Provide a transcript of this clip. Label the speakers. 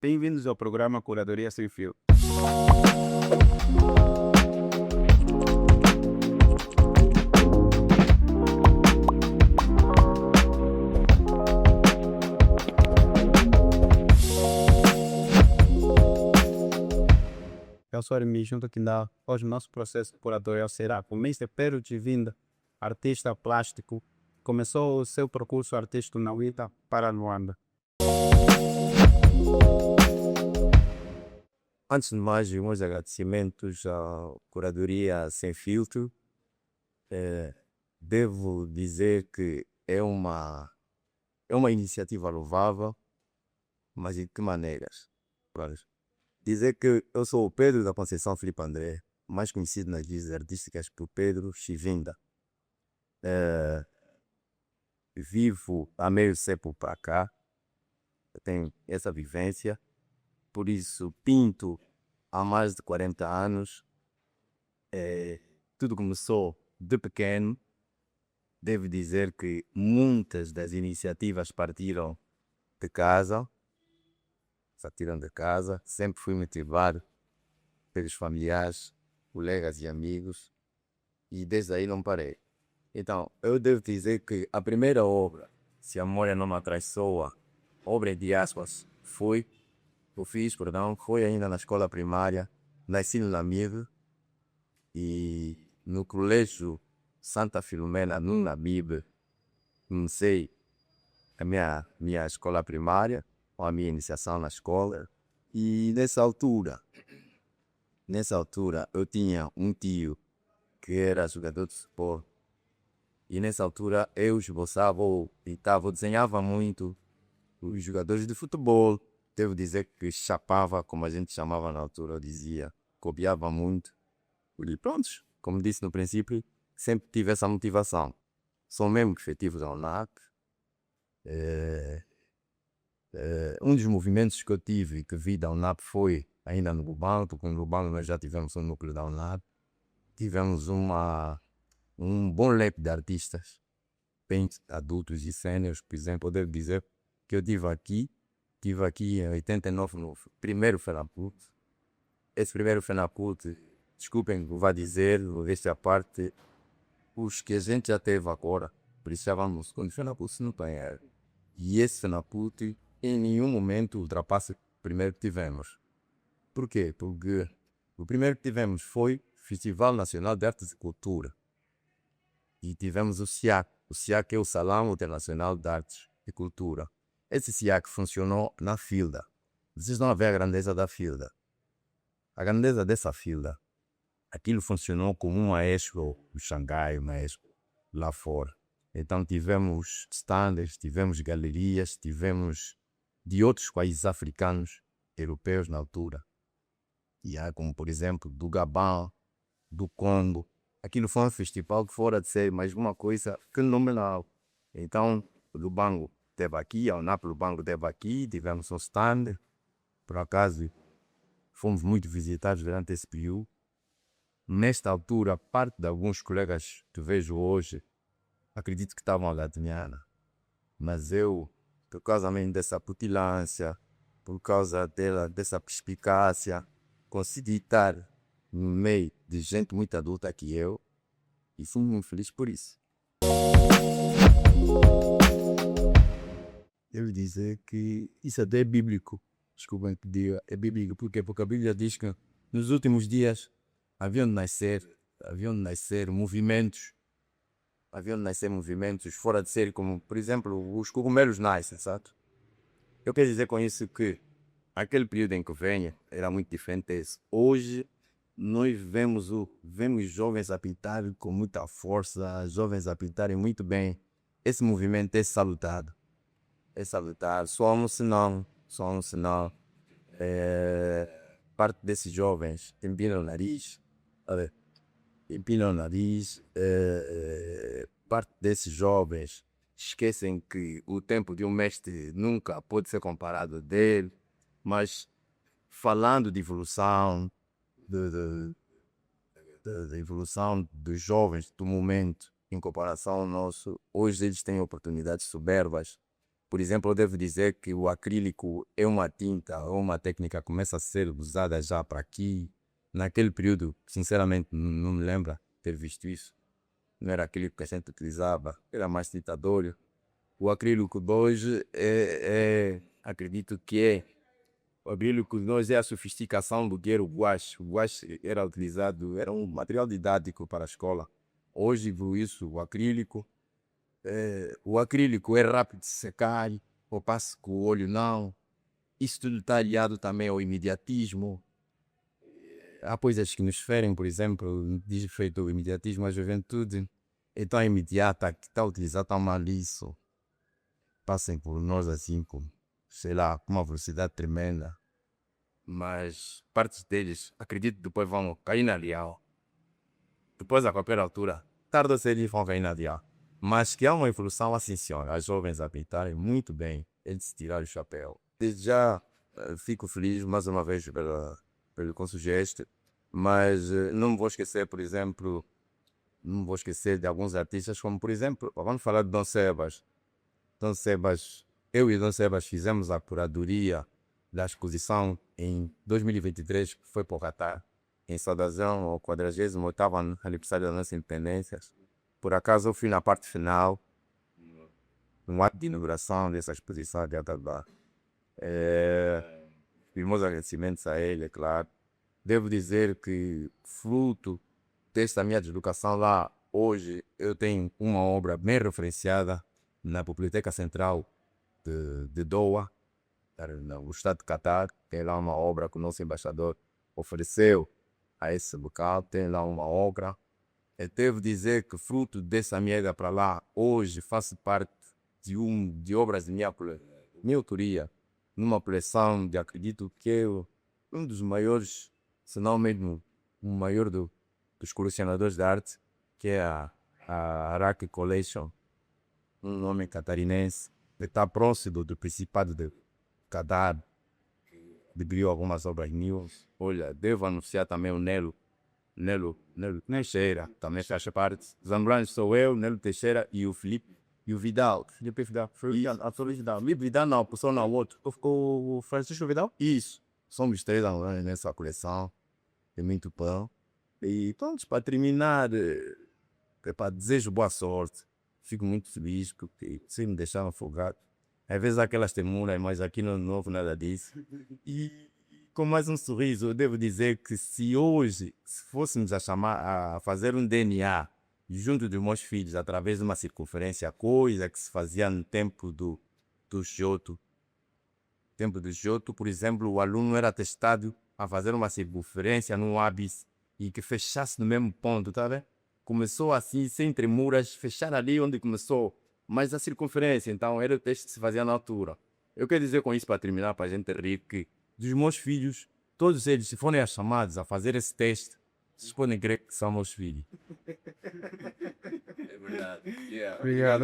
Speaker 1: Bem-vindos ao programa Curadoria Sem Fio. Eu sou Armin, junto aqui hoje o nosso processo curatorial será com Mr. Pedro de Vinda, artista plástico. Começou o seu percurso artístico na UITA para Luanda.
Speaker 2: Antes de mais, meus agradecimentos à Curadoria Sem Filtro. Devo dizer que é uma iniciativa louvável, mas de que maneiras? Pronto. Dizer que eu sou o Pedro da Conceição Filipe André, mais conhecido nas vias artísticas por Pedro Chivinda. Vivo há meio século para cá, eu tenho essa vivência, por isso pinto há mais de 40 anos. Tudo começou de pequeno. Devo dizer que muitas das iniciativas partiram de casa. Sempre fui motivado pelos familiares, colegas e amigos, e desde aí não parei. Então, eu devo dizer que a primeira obra, se a memória não me atraiçoa, obra de aspas, foi ainda na escola primária, nasci no Lamir, e no colégio Santa Filomena, no Namibe, comecei a minha escola primária, ou a minha iniciação na escola. E nessa altura, eu tinha um tio que era jogador de futebol. E nessa altura eu esboçava ou pintava, ou desenhava muito os jogadores de futebol. Devo dizer que chapava, como a gente chamava na altura, eu dizia, copiava muito. E pronto, como disse no princípio, sempre tive essa motivação. Sou mesmo efetivo da UNAP. Um dos movimentos que eu tive que vi da UNAP foi ainda no Lubango, porque no Lubango nós já tivemos um núcleo da UNAP. Tivemos um bom leque de artistas, bem adultos e séniores. Por exemplo, eu devo dizer que eu tive aqui em 89 no primeiro FENAPUT. Esse primeiro FENAPUT, desculpem o que vou dizer, esta parte, os que a gente já teve agora, por isso já vamos no segundo FENAPUT, se não tem erro. E esse FENAPUT em nenhum momento ultrapassa o primeiro que tivemos. Por quê? Porque o primeiro que tivemos foi Festival Nacional de Artes e Cultura. E tivemos o SIAC. O SIAC é o Salão Internacional de Artes e Cultura. Esse SIAC funcionou na Filda. Vocês não vê a grandeza da Filda. A grandeza dessa Filda, aquilo funcionou como uma Expo do Xangai, uma Expo lá fora. Então tivemos stands, tivemos galerias, tivemos de outros países africanos, europeus na altura. E há como, por exemplo, do Gabão, do Congo. Aquilo foi um festival que fora de série, mas uma coisa fenomenal. Então, o Lubango esteve aqui, a UNAP Lubango esteve aqui, tivemos um stand. Por acaso, fomos muito visitados durante esse período. Nesta altura, parte de alguns colegas que vejo hoje, acredito que estavam a Latiniana. Mas eu, por causa mesmo dessa putilância, por causa dessa perspicácia, consegui estar no meio de gente muito adulta que eu, e fui muito feliz por isso. Devo dizer que isso até é bíblico. Desculpem que diga, é bíblico. Por quê? Porque a Bíblia diz que nos últimos dias haviam de nascer movimentos fora de série, como, por exemplo, os cogumelos nascem, certo? Eu quero dizer com isso que aquele período em que venha era muito diferente desse. Hoje, nós vemos jovens a pintar com muita força, jovens a pintarem muito bem. Esse movimento é salutado. Somos senão, parte desses jovens empinam o nariz, parte desses jovens esquecem que o tempo de um mestre nunca pode ser comparado dele, mas falando de evolução, da evolução dos jovens do momento em comparação ao nosso, hoje eles têm oportunidades soberbas Por exemplo, eu devo dizer que o acrílico é uma tinta ou uma técnica que começa a ser usada já para aqui. Naquele período, sinceramente, não me lembro ter visto isso. Não era acrílico que a gente utilizava, era mais tinta de óleo. O acrílico de hoje acredito que o acrílico de hoje é a sofisticação do que era o guache. O guache era utilizado, era um material didático para a escola. Hoje evoluiu isso, o acrílico é rápido de secar, ao passo que o óleo não. Isso tudo está aliado também ao imediatismo. Há coisas que nos ferem, por exemplo, diz respeito ao imediatismo, a juventude é tão imediata que está a utilizar tão mal isso. Passem por nós assim, sei lá, com uma velocidade tremenda. Mas partes deles, acredito que depois vão cair na real. Depois, a qualquer altura, tarde ou cedo, eles vão cair na real. Mas que há uma evolução assim, senhora, as jovens a pintarem muito bem, eles se tirar o chapéu. Desde já fico feliz mais uma vez pelo consugesto, mas não me vou esquecer, por exemplo, não me vou esquecer de alguns artistas, como por exemplo, vamos falar de Dom Sebas. Dom Sebas, eu e Dom Sebas fizemos a curadoria da exposição em 2023, que foi para o Catar, em saudação ao 48º aniversário da nossa independência. Por acaso eu fui na parte final, no ato de inauguração dessa exposição de Atabá. Meus agradecimentos a ele, é claro. Devo dizer que, fruto desta minha deslocação lá, hoje eu tenho uma obra bem referenciada na Biblioteca Central de Doha, no estado de Catar. Tem lá uma obra que o nosso embaixador ofereceu a esse local, tem lá uma obra. Eu devo dizer que, fruto dessa minha ida para lá, hoje faço parte de obras de minha autoria, numa coleção de, acredito que é um dos maiores, se não mesmo o maior dos colecionadores de arte, que é a Araki Collection, um nome catarinense, que está próximo do Principado de Qatar, criou algumas obras minhas. Olha, devo anunciar também o Nelo Teixeira, também faz parte. Os angolanos sou eu, Nelo Teixeira e o Felipe e o Vidal. Felipe Vidal. Felipe Vidal não, pessoal não, outro. O Francisco Vidal? Isso. Somos 3 angolanos nessa coleção. É muito bom. E pronto, para terminar, desejo boa sorte. Fico muito feliz porque se me deixaram afogado. Às vezes há aquelas temuras, mas aqui não houve nada disso. E com mais um sorriso, eu devo dizer que se hoje fôssemos a fazer um DNA junto dos meus filhos através de uma circunferência, coisa que se fazia no tempo do Giotto. No tempo do Giotto, por exemplo, o aluno era testado a fazer uma circunferência num ápice e que fechasse no mesmo ponto, tá vendo? Começou assim, sem tremuras, fechar ali onde começou, mas a circunferência, então, era o teste que se fazia na altura. Eu quero dizer com isso, para terminar, para a gente rir, que dos meus filhos, todos eles, se forem chamados a fazer esse teste, vocês podem crer que são meus filhos. É verdade. Yeah.
Speaker 1: Obrigado,